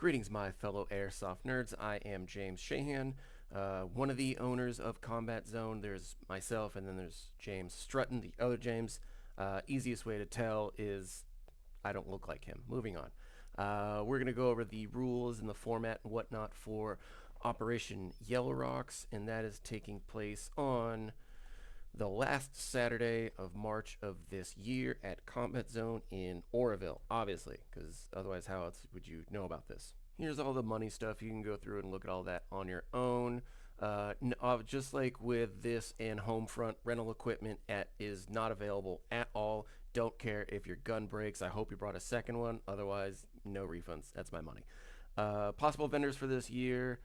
Greetings, my fellow Airsoft nerds. I am James Shahan, one of the owners of Combat Zone. There's myself, and then there's James Strutton, the other James. Easiest way to tell is I don't look like him. Moving on. We're going to go over the rules and the format and whatnot for Operation Yellow Rocks, and that is taking place on the last Saturday of March of this year at Combat Zone in Oroville, obviously, because otherwise how else would you know about this? Here's all the money stuff. You can go through it and look at all that on your own. Just like with this and Homefront, rental equipment is not available at all. Don't care if your gun breaks. I hope you brought a second one. Otherwise, no refunds. That's my money. Possible vendors for this year: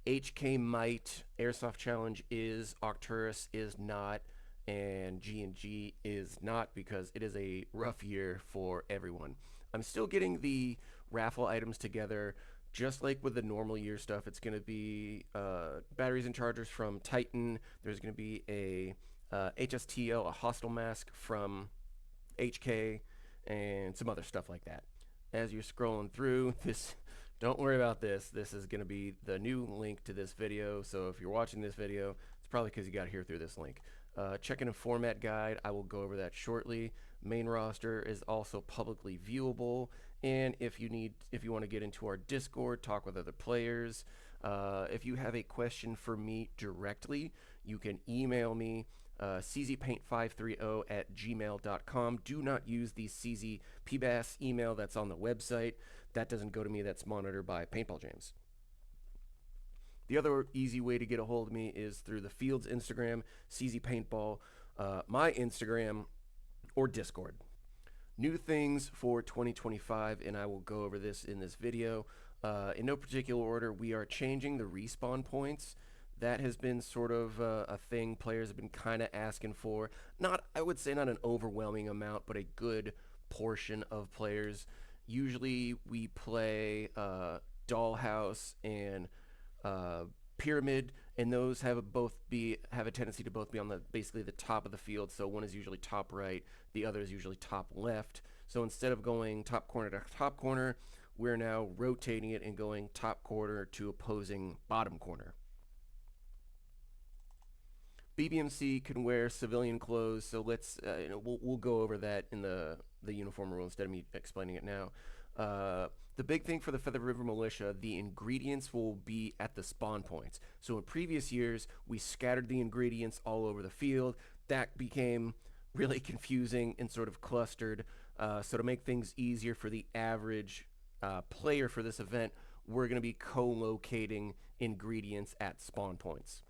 HK Might, Airsoft Challenge is, Arcturus is not, and G&G is not, because it is a rough year for everyone. I'm still getting the raffle items together. Just like with the normal year stuff, it's going to be batteries and chargers from Titan. There's going to be a HSTO, a hostile mask from HK, and some other stuff like that. As you're scrolling through this, don't worry about this. This is going to be the new link to this video. So if you're watching this video, it's probably because you got here through this link. Check in a format guide. I will go over that shortly. Main roster is also publicly viewable. And if you want to get into our Discord, talk with other players, if you have a question for me directly, you can email me, czpaint530@gmail.com. Do not use the czpbass email that's on the website. That doesn't go to me. That's monitored by Paintball James. The other easy way to get a hold of me is through the Field's Instagram, czpaintball, my Instagram, or Discord. New things for 2025, and I will go over this in this video. In no particular order, we are changing the respawn points. That has been sort of a thing players have been kind of asking for. I would say not an overwhelming amount, but a good portion of players. Usually we play Dollhouse and Pyramid, and those have a tendency to both be on basically the top of the field. So one is usually top right, the other is usually top left. So instead of going top corner to top corner, we're now rotating it and going top corner to opposing bottom corner. BBMC can wear civilian clothes, so let's we'll go over that in the uniform rule instead of me explaining it now. The big thing for the Feather River Militia, the ingredients will be at the spawn points. So in previous years, we scattered the ingredients all over the field. That became really confusing and sort of clustered. So to make things easier for the average player for this event, we're going to be co-locating ingredients at spawn points.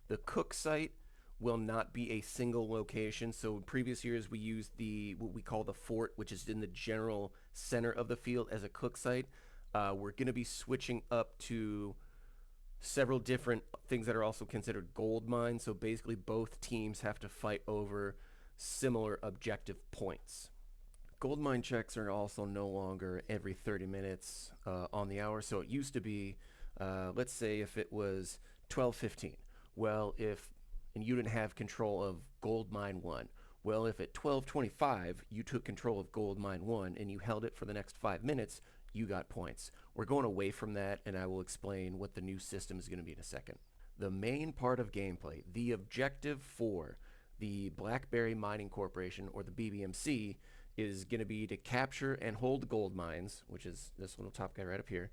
The cook site will not be a single location. So in previous years, we used what we call the fort, which is in the general center of the field, as a cook site. We're going to be switching up to several different things that are also considered gold mines. So basically both teams have to fight over similar objective points. Gold mine checks are also no longer every 30 minutes on the hour. So it used to be, let's say if it was 12:15. Well, and you didn't have control of Gold Mine 1. Well, if at 12:25 you took control of Gold Mine 1 and you held it for the next 5 minutes, you got points. We're going away from that, and I will explain what the new system is going to be in a second. The main part of gameplay, the objective for the Blackberry Mining Corporation, or the BBMC, is going to be to capture and hold gold mines, which is this little top guy right up here.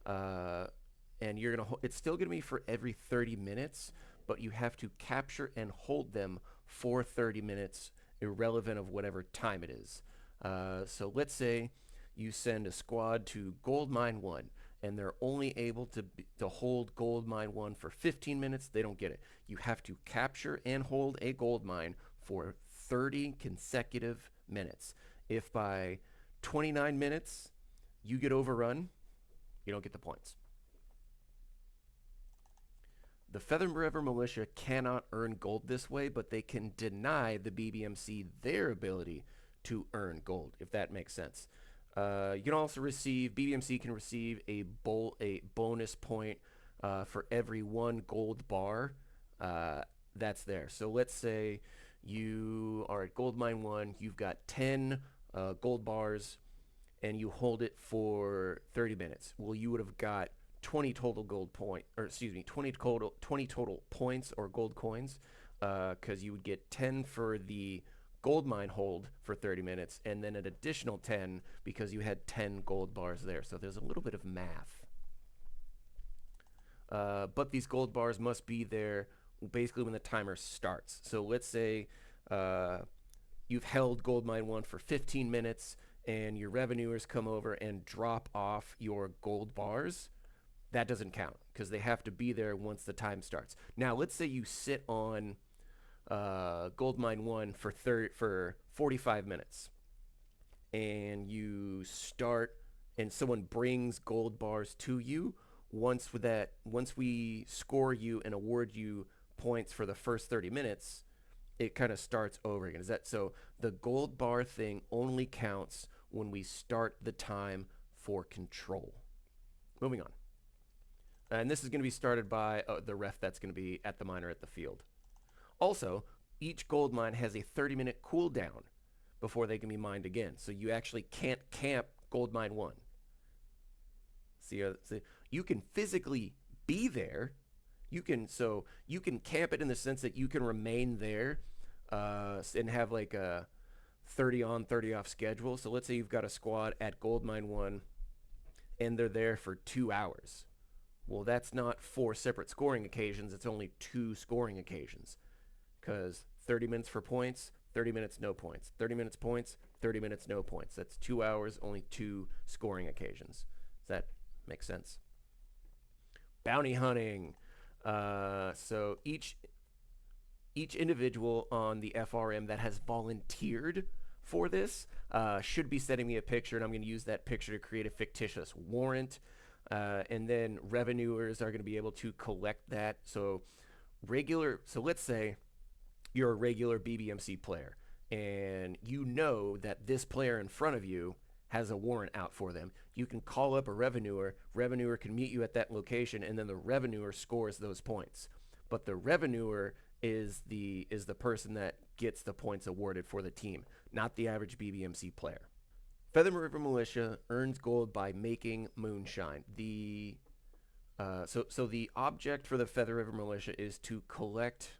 And it's still going to be for every 30 minutes, but you have to capture and hold them for 30 minutes, irrelevant of whatever time it is. So let's say you send a squad to Gold Mine 1, and they're only able to hold Gold Mine 1 for 15 minutes. They don't get it. You have to capture and hold a gold mine for 30 consecutive minutes. If by 29 minutes you get overrun, you don't get the points. The Feather River Militia cannot earn gold this way, but they can deny the BBMC their ability to earn gold, if that makes sense. You can also BBMC can receive a bonus point for every 1 gold bar that's there. So let's say you are at Gold Mine 1, you've got 10 gold bars, and you hold it for 30 minutes. Well, you would have got 20 total gold point, or excuse me, 20 total points or gold coins, because you would get 10 for the gold mine hold for 30 minutes, and then an additional 10 because you had 10 gold bars there. So there's a little bit of math. But these gold bars must be there basically when the timer starts. So let's say you've held gold mine 1 for 15 minutes and your revenuers come over and drop off your gold bars. That doesn't count because they have to be there once the time starts. Now, let's say you sit on gold mine 1 for 45 minutes and you start and someone brings gold bars to you. Once we score you and award you points for the first 30 minutes, it kind of starts over again. Is that so? The gold bar thing only counts when we start the time for control. Moving on. And this is going to be started by the ref that's going to be at the mine or at the field. Also, each gold mine has a 30-minute cooldown before they can be mined again. So you actually can't camp gold mine 1. See, you can physically be there. You can camp it in the sense that you can remain there and have like a 30 on, 30 off schedule. So let's say you've got a squad at gold mine 1 and they're there for 2 hours. Well, that's not 4 separate scoring occasions. It's only 2 scoring occasions because 30 minutes for points, 30 minutes no points, 30 minutes points, 30 minutes no points. That's 2 hours, only 2 scoring occasions. Does that make sense? Bounty hunting. So each individual on the FRM that has volunteered for this should be sending me a picture, and I'm going to use that picture to create a fictitious warrant. And then revenuers are going to be able to collect that. So let's say you're a regular BBMC player, and you know that this player in front of you has a warrant out for them. You can call up a revenuer. Revenuer can meet you at that location, and then the revenuer scores those points. But the revenuer is the person that gets the points awarded for the team, not the average BBMC player. Feather River Militia earns gold by making moonshine. So the object for the Feather River Militia is to collect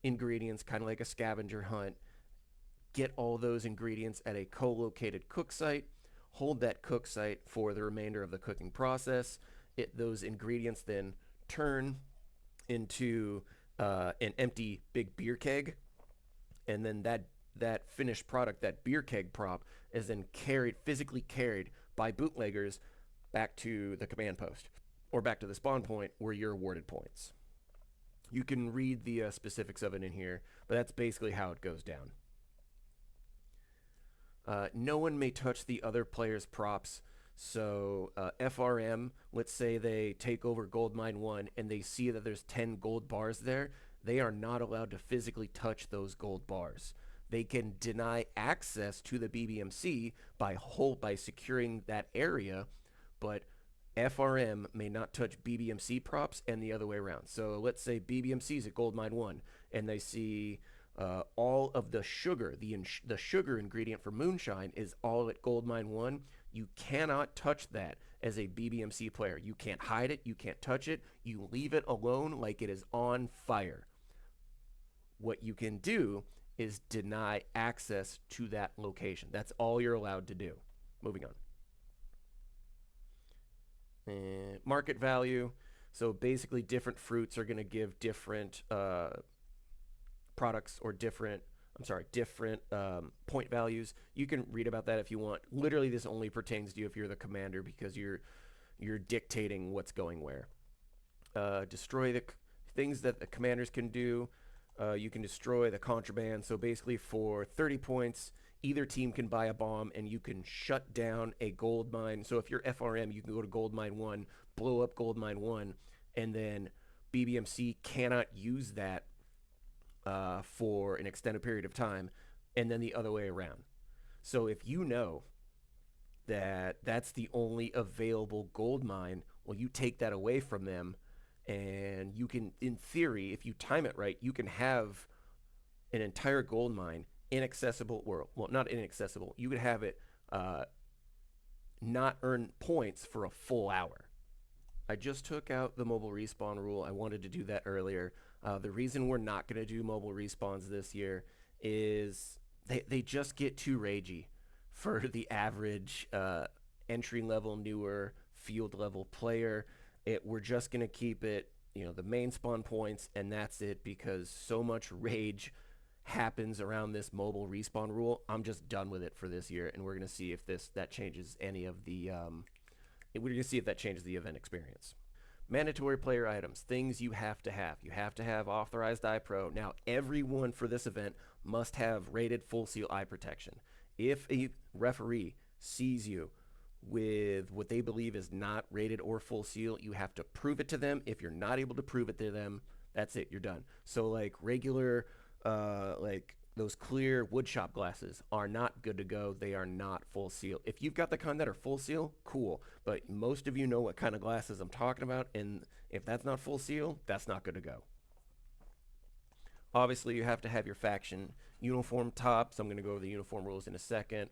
ingredients, kind of like a scavenger hunt, get all those ingredients at a co-located cook site, hold that cook site for the remainder of the cooking process. Those ingredients then turn into an empty big beer keg, and then that finished product, that beer keg prop, is then physically carried by bootleggers back to the command post or back to the spawn point where you're awarded points. You can read the specifics of it in here, but that's basically how it goes down. No one may touch the other player's props. So FRM, let's say they take over gold mine 1 and they see that there's 10 gold bars there. They are not allowed to physically touch those gold bars. They can deny access to the BBMC by securing that area, but FRM may not touch BBMC props and the other way around. So let's say BBMC is at gold mine 1 and they see all of the sugar, the sugar ingredient for moonshine is all at gold mine 1. You cannot touch that as a BBMC player. You can't hide it. You can't touch it. You leave it alone like it is on fire. What you can do is deny access to that location. That's all you're allowed to do. Moving on. And market value. So basically different fruits are going to give different products or different point values. You can read about that if you want. Literally, this only pertains to you if you're the commander because you're dictating what's going where. Destroy the things that the commanders can do. You can destroy the contraband. So basically, for 30 points, either team can buy a bomb and you can shut down a gold mine. So if you're FRM, you can go to gold mine 1, blow up gold mine 1, and then BBMC cannot use that for an extended period of time, and then the other way around. So if you know that that's the only available gold mine, well, you take that away from them, and you can, in theory, if you time it right, you can have an entire gold mine inaccessible, or, well, not inaccessible. You could have it not earn points for a full hour. I just took out the mobile respawn rule. I wanted to do that earlier. The reason we're not going to do mobile respawns this year is they just get too ragey for the average entry level, newer field level player. We're just going to keep it, the main spawn points, and that's it because so much rage happens around this mobile respawn rule. I'm just done with it for this year, and we're going to see if that changes any of the we're going to see if that changes the event experience. Mandatory player items, things you have to have. You have to have authorized eye pro. Now, everyone for this event must have rated full seal eye protection. If a referee sees you with what they believe is not rated or full seal, you have to prove it to them. If you're not able to prove it to them, that's it, you're done. So like regular like those clear woodshop glasses are not good to go. They are not full seal. If you've got the kind that are full seal, cool. But most of you know what kind of glasses I'm talking about, and if that's not full seal, that's not good to go. Obviously, you have to have your faction uniform top, so I'm going to go over the uniform rules in a second.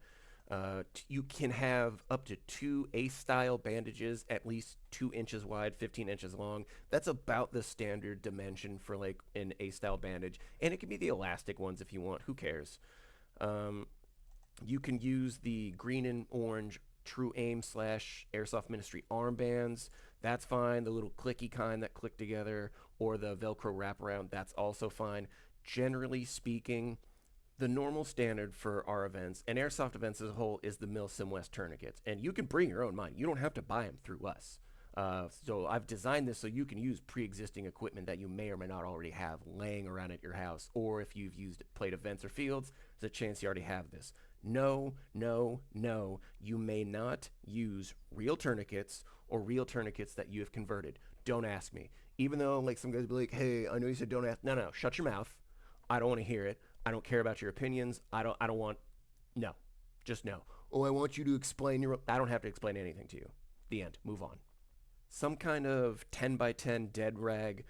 You can have up to 2 ace-style bandages, at least 2 inches wide, 15 inches long. That's about the standard dimension for like an ace-style bandage, and it can be the elastic ones if you want. Who cares? You can use the green and orange True Aim / Airsoft Ministry armbands. That's fine. The little clicky kind that click together, or the Velcro wraparound. That's also fine. Generally speaking, the normal standard for our events and Airsoft events as a whole is the Milsim West tourniquets, and you can bring your own mine. You don't have to buy them through us. So I've designed this so you can use pre-existing equipment that you may or may not already have laying around at your house, or if you've played events or fields, there's a chance you already have this. No, no, no, you may not use real tourniquets or real tourniquets that you have converted. Don't ask me. Even though like some guys be like, hey, I know you said don't ask. No, no, shut your mouth. I don't want to hear it. I don't care about your opinions. I don't want, no, just no. Oh, I want you to explain I don't have to explain anything to you. The end. Move on. Some kind of 10 by 10 dead rag.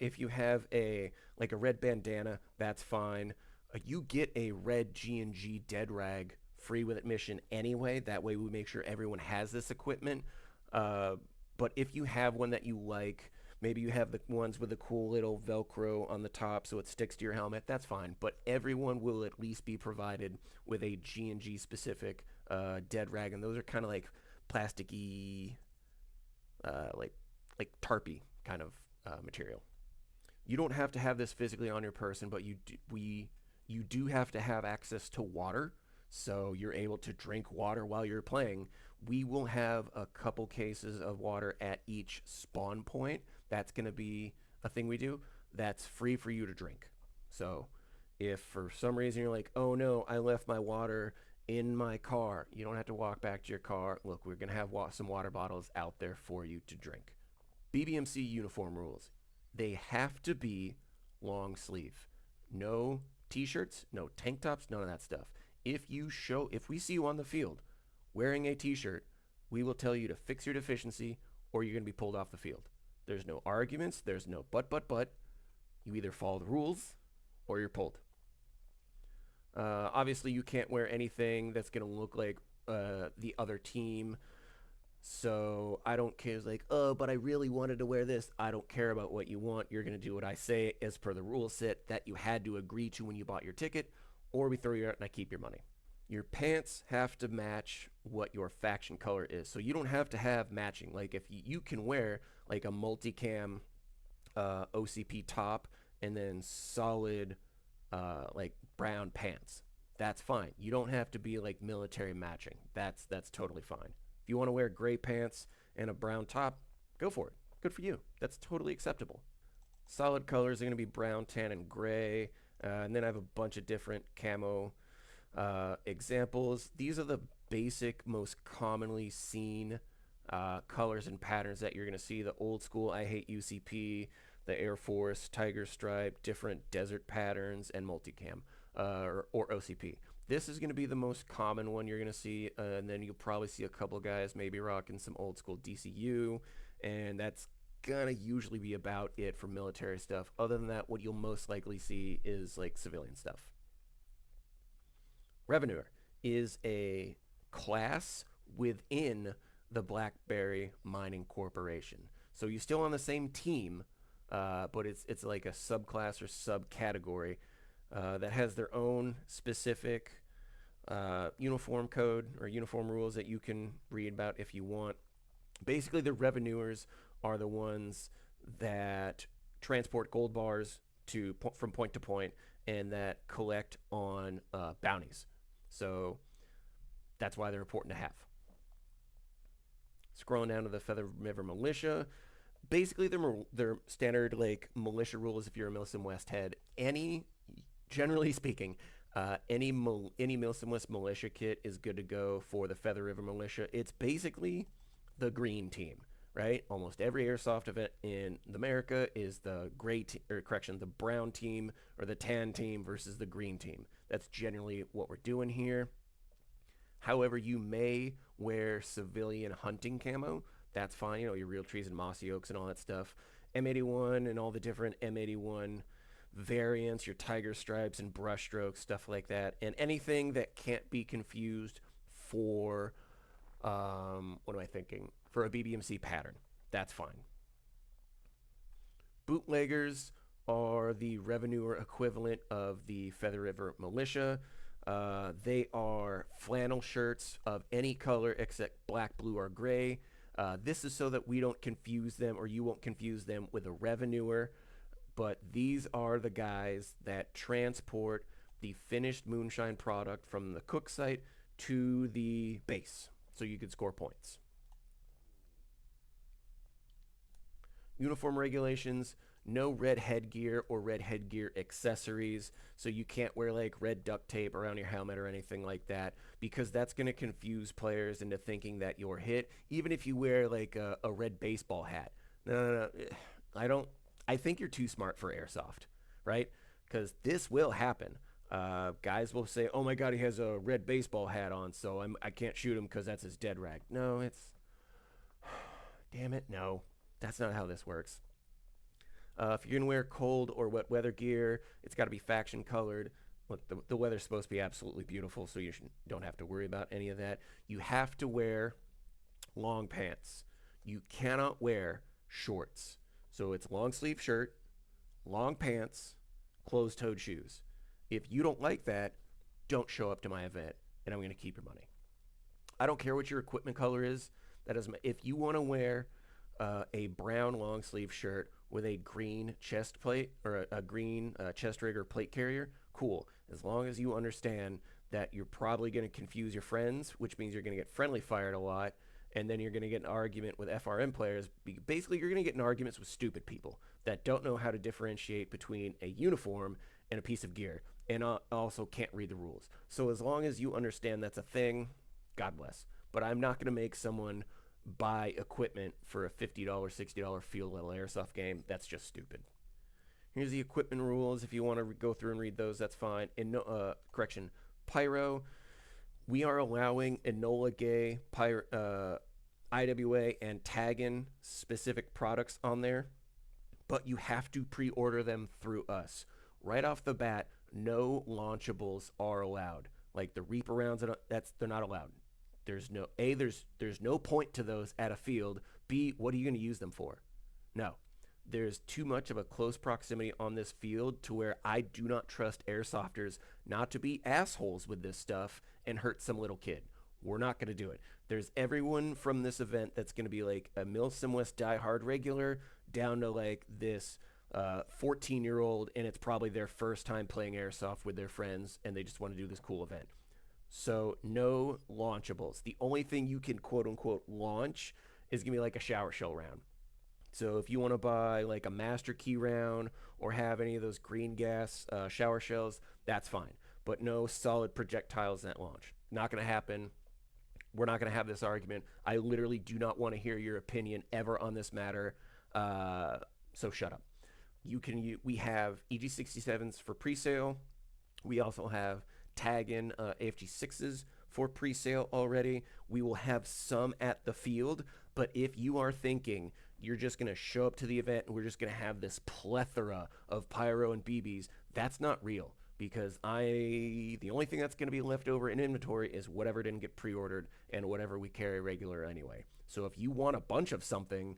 If you have a red bandana, that's fine. You get a red G&G dead rag free with admission anyway. That way we make sure everyone has this equipment. But if you have one that you like, maybe you have the ones with the cool little Velcro on the top so it sticks to your helmet, that's fine. But everyone will at least be provided with a G&G specific dead rag. And those are kind of like plasticky, like tarpy kind of material. You don't have to have this physically on your person, but you do have to have access to water, so you're able to drink water while you're playing. We will have a couple cases of water at each spawn point. That's going to be a thing we do. That's free for you to drink. So if for some reason you're like, oh no, I left my water in my car, you don't have to walk back to your car. Look, we're going to have some water bottles out there for you to drink. BBMC uniform rules. They have to be long sleeve. No t-shirts, no tank tops, none of that stuff. If we see you on the field wearing a t-shirt, we will tell you to fix your deficiency or you're going to be pulled off the field. There's no arguments, there's no but. You either follow the rules or you're pulled. Obviously, you can't wear anything that's going to look like the other team. So I don't care. It's like, oh, but I really wanted to wear this. I don't care about what you want. You're going to do what I say as per the rule set that you had to agree to when you bought your ticket, or we throw you out and I keep your money. Your pants have to match what your faction color is. So you don't have to have matching. Like if you can wear like a multicam OCP top and then solid like brown pants. That's fine. You don't have to be like military matching. That's totally fine. If you want to wear gray pants and a brown top, go for it. Good for you. That's totally acceptable. Solid colors are going to be brown, tan, and gray. And then I have a bunch of different camo examples. These are the basic, most commonly seen colors and patterns that you're going to see. The old school I hate UCP, the Air Force, Tiger Stripe, different desert patterns, and multicam or OCP. This is going to be the most common one you're going to see, and then you'll probably see a couple guys maybe rocking some old school DCU, and that's going to usually be about it for military stuff. Other than that, what you'll most likely see is like civilian stuff. Revenuer is a class within the Blackberry Mining Corporation. So you're still on the same team, but it's like a subclass or subcategory that has their own specific uniform code or uniform rules that you can read about if you want. Basically, the revenuers are the ones that transport gold bars from point to point and that collect on bounties. So that's why they're important to have. Scrolling down to the Feather River Militia, basically they're standard like militia rules. If you're a Milsim West head, generally speaking, any Milsim West militia kit is good to go for the Feather River Militia. It's basically the green team, right? Almost every airsoft event in America is the the brown team or the tan team versus the green team. That's generally what we're doing here. However, you may wear civilian hunting camo. That's fine. You know, your real trees and mossy oaks and all that stuff. M81 and all the different M81 variants, your tiger stripes and brush strokes, stuff like that. And anything that can't be confused for, what am I thinking? For a BBMC pattern. That's fine. Bootleggers are the revenuer equivalent of the Feather River Militia. They are flannel shirts of any color except black, blue, or gray. This is so that we don't confuse them, or you won't confuse them with a revenuer. But these are the guys that transport the finished moonshine product from the cook site to the base, so you can score points. Uniform regulations: no red headgear or red headgear accessories. So you can't wear like red duct tape around your helmet or anything like that, because that's going to confuse players into thinking that you're hit, even if you wear like a red baseball hat. No. I think you're too smart for airsoft, right? Because this will happen. Guys will say, oh my God, he has a red baseball hat on, so I can't shoot him because that's his dead rag. No, damn it, no. That's not how this works. If you're going to wear cold or wet weather gear, it's got to be faction colored. Look, the weather's supposed to be absolutely beautiful, so you don't have to worry about any of that. You have to wear long pants. You cannot wear shorts. So it's long sleeve shirt, long pants, closed-toed shoes. If you don't like that, don't show up to my event, and I'm going to keep your money. I don't care what your equipment color is. That doesn't matter. If you want to wear a brown long sleeve shirt with a green chest plate or a green chest rig or plate carrier, cool. As long as you understand that you're probably going to confuse your friends, which means you're going to get friendly fired a lot, and then you're going to get an argument with FRM players. Basically, you're going to get in arguments with stupid people that don't know how to differentiate between a uniform and a piece of gear, and also can't read the rules. So as long as you understand that's a thing, God bless. But I'm not going to make someone buy equipment for a $50, $60 field level airsoft game. That's just stupid. Here's the equipment rules. If you want to go through and read those, that's fine. And pyro. We are allowing Enola Gay, IWA, and Taggin specific products on there, but you have to pre-order them through us. Right off the bat, no launchables are allowed. Like the Reaper rounds, they're not allowed. There's no point to those at a field. B, what are you going to use them for? No. There's too much of a close proximity on this field to where I do not trust airsofters not to be assholes with this stuff and hurt some little kid. We're not going to do it. There's everyone from this event that's going to be like a Milsim West diehard regular down to like this 14-year-old, and it's probably their first time playing airsoft with their friends, and they just want to do this cool event. So no launchables. The only thing you can quote-unquote launch is going to be like a shower shell round. So if you want to buy like a master key round or have any of those green gas shower shells, that's fine. But no solid projectiles at launch. Not going to happen. We're not going to have this argument. I literally do not want to hear your opinion ever on this matter. So shut up. We have EG67s for pre-sale. We also have tag-in AFG6s for pre-sale already. We will have some at the field, but if you are thinking you're just going to show up to the event and we're just going to have this plethora of pyro and BBs, that's not real. because the only thing that's going to be left over in inventory is whatever didn't get pre-ordered and whatever we carry regular anyway. So if you want a bunch of something,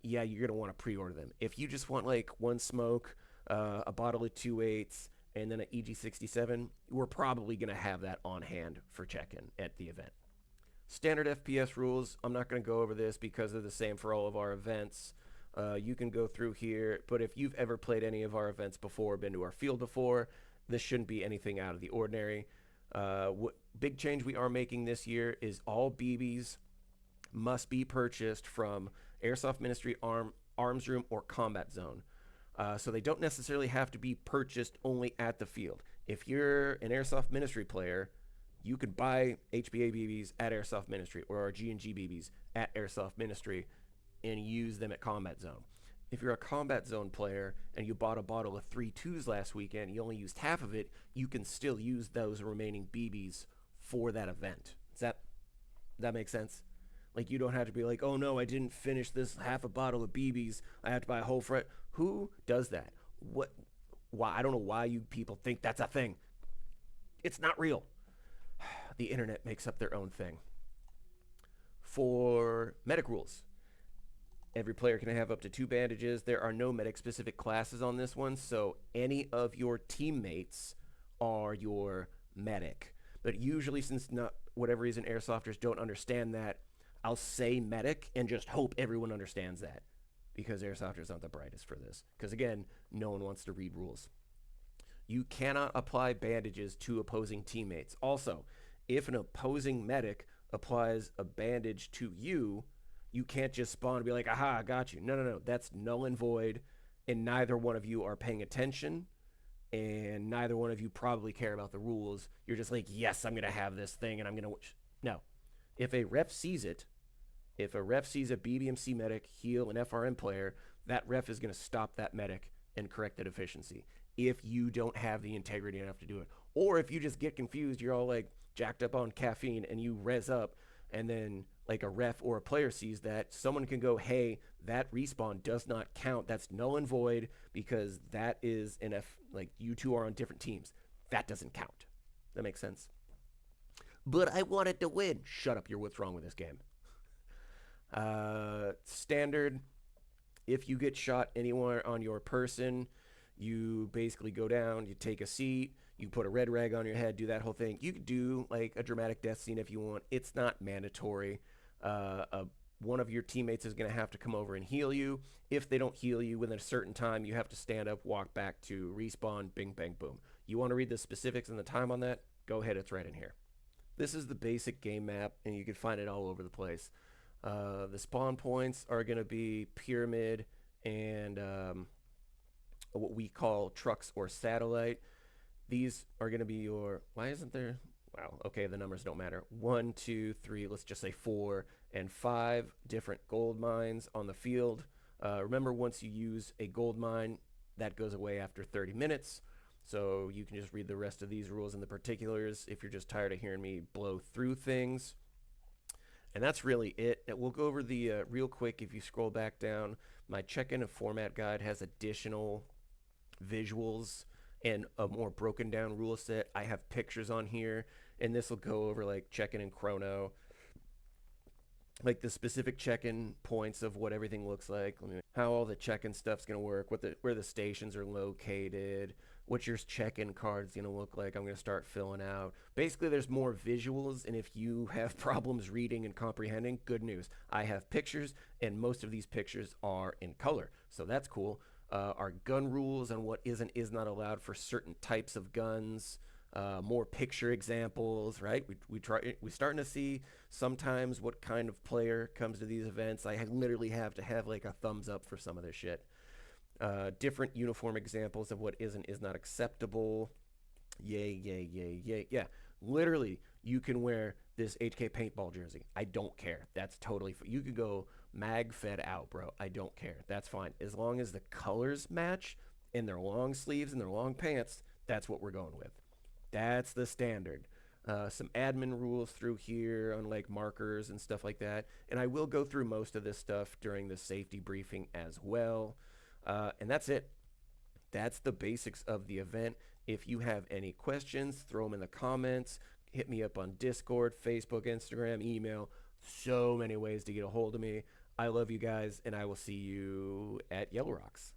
yeah, you're going to want to pre-order them. If you just want like one smoke, a bottle of 2.8s, and then an EG67, we're probably going to have that on hand for check-in at the event. Standard FPS rules, I'm not going to go over this because they're the same for all of our events. You can go through here, but if you've ever played any of our events before, been to our field before, this shouldn't be anything out of the ordinary. Big change we are making this year is all BBs must be purchased from Airsoft Ministry, Arms Room, or Combat Zone. So they don't necessarily have to be purchased only at the field. If you're an Airsoft Ministry player, you could buy HBA BBs at Airsoft Ministry or our G&G BBs at Airsoft Ministry and use them at Combat Zone. If you're a Combat Zone player and you bought a bottle of 3.2s last weekend, you only used half of it, you can still use those remaining BBs for that event. Does that make sense? Like, you don't have to be like, oh no, I didn't finish this half a bottle of BBs, I have to buy a whole fret. Who does that? Why? I don't know why you people think that's a thing. It's not real. The internet makes up their own thing. For medic rules, every player can have up to 2 bandages. There are no medic-specific classes on this one, so any of your teammates are your medic. But usually, since not whatever reason airsofters don't understand that, I'll say medic and just hope everyone understands that, because airsofters aren't the brightest for this. Because again, no one wants to read rules. You cannot apply bandages to opposing teammates. Also, if an opposing medic applies a bandage to you, you can't just spawn and be like, aha, I got you. No. That's null and void, and neither one of you are paying attention, and neither one of you probably care about the rules. You're just like, yes, I'm going to have this thing, and I'm going to... No. If a ref sees it, if a ref sees a BBMC medic, heal, and FRM player, that ref is going to stop that medic and correct the deficiency if you don't have the integrity enough to do it. Or if you just get confused, you're all like jacked up on caffeine and you res up, and then like a ref or a player sees that, someone can go, hey, that respawn does not count. That's null and void because that is an like you two are on different teams. That doesn't count. That makes sense? But I wanted to win. Shut up, you're what's wrong with this game. Standard, if you get shot anywhere on your person, you basically go down, you take a seat, you put a red rag on your head, do that whole thing. You could do like a dramatic death scene if you want. It's not mandatory. One of your teammates is going to have to come over and heal you. If they don't heal you within a certain time, you have to stand up, walk back to respawn, bing, bang, boom. You want to read the specifics and the time on that? Go ahead, it's right in here. This is the basic game map, and you can find it all over the place. The spawn points are going to be pyramid and what we call trucks or satellite. These are going to be your... Why isn't there... Wow, okay, the numbers don't matter. 1, 2, 3, let's just say 4 and 5 different gold mines on the field. Remember, once you use a gold mine, that goes away after 30 minutes. So you can just read the rest of these rules and the particulars if you're just tired of hearing me blow through things. And that's really it. We'll go over the real quick. If you scroll back down, my check-in and format guide has additional visuals and a more broken down rule set. I have pictures on here, and this will go over like check-in and chrono, like the specific check-in points of what everything looks like, how all the check-in stuff's gonna work, where the stations are located, what your check-in card's gonna look like. I'm gonna start filling out. Basically, there's more visuals, and if you have problems reading and comprehending, good news. I have pictures, and most of these pictures are in color, so that's cool. Our gun rules and what is and is not allowed for certain types of guns. More picture examples, right? We're starting to see sometimes what kind of player comes to these events. I literally have to have like a thumbs up for some of this shit. Different uniform examples of what is and is not acceptable. Yay. Yeah, literally, you can wear this HK Paintball jersey. I don't care. That's totally you could go mag fed out, bro. I don't care. That's fine. As long as the colors match and their long sleeves and their long pants, that's what we're going with. That's the standard. Some admin rules through here on like markers and stuff like that. And I will go through most of this stuff during the safety briefing as well. And that's it. That's the basics of the event. If you have any questions, throw them in the comments. Hit me up on Discord, Facebook, Instagram, email. So many ways to get a hold of me. I love you guys, and I will see you at Yellow Rocks.